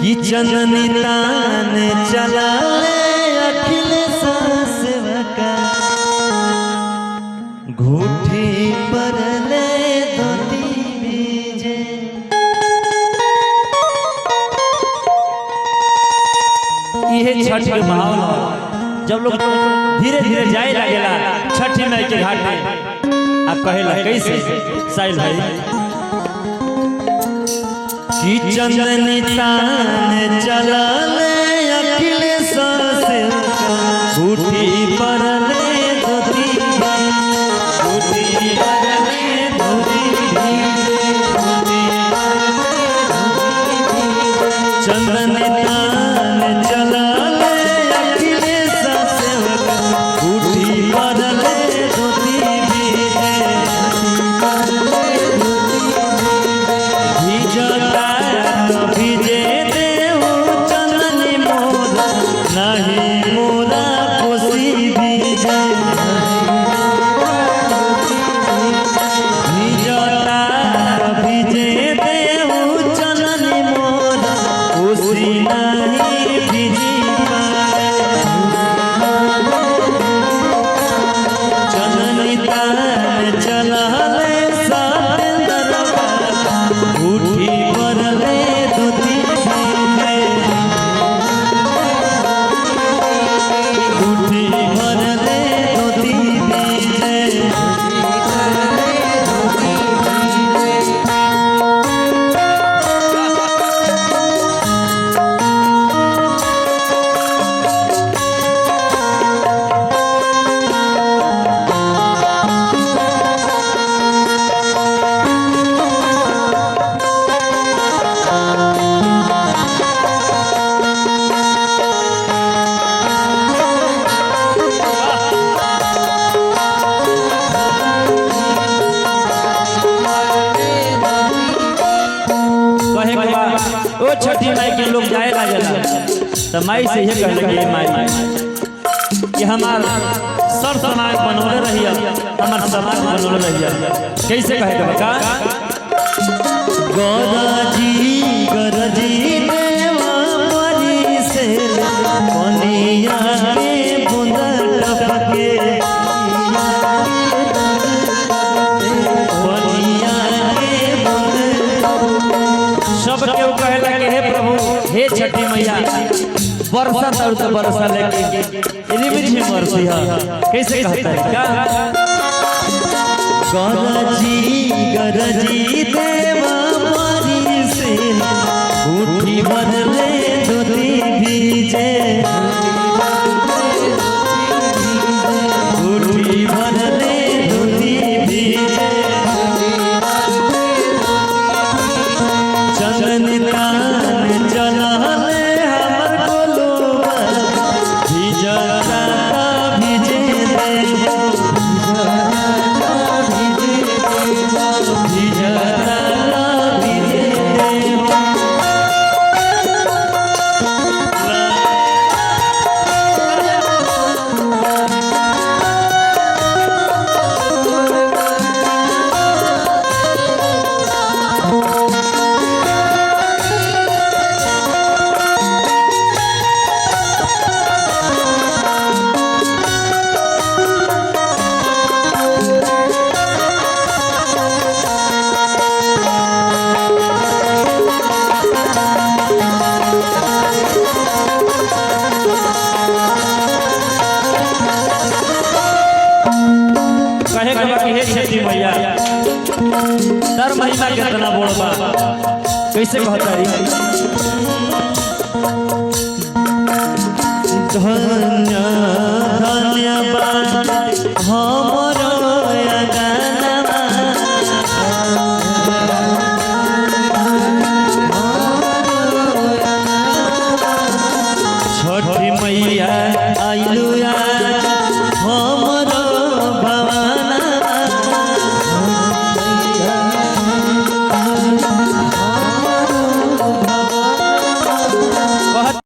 कि चंदनी तान चला अखिलेश सेवका घूठी पर ले धोती बीजे। यह छठ के माहौल जब लोग धीरे धीरे जाए लगेला छठी माई के घाट में आप कहेला कैसे साहिल भाई कि चंदनी तान चला अखिलेश सेवका घूठी पर ले धोती घूठी पर ले धोती चंदनी तान चला अखिलेश सेवका घूठी पर ले धोती भीजे देहु चंदनी मोरा नहीं मोरा कोसी भीजे भीजे देहु चंदनी मोरा कोसी नहीं भीजी चंदनी तान चला घूठी पर ले धोती घूठी पर ले धोती ओ छठी माई के लोग जाए लागेला तो माई से ये कहले कि माई कि हमार सर समाज बनोले रहिया हमार समाज बनोले रहिया कैसे कहे के बका गरजी देवा परी से पनिया के बूंद टपके पनिया के बूंद सब के कहला कि हे प्रभु हे छठी मैया वर्षा तर तो वर्षा लेके रिमझिम बरसी है कैसे कहता है क्या गरजी देवा परी से घूठी भर ले धोती भीजे घूठी भर ले धोती भीजे चंदनी तान चला हमर गोलुआ भिजता भिजे भिजता भिजे कहे के बाकी हे छठी मैया दर महीना कितना बोलबा कैसे कहता रही धन्य धन्यवाद हमरो गाना छठी मैया आइलू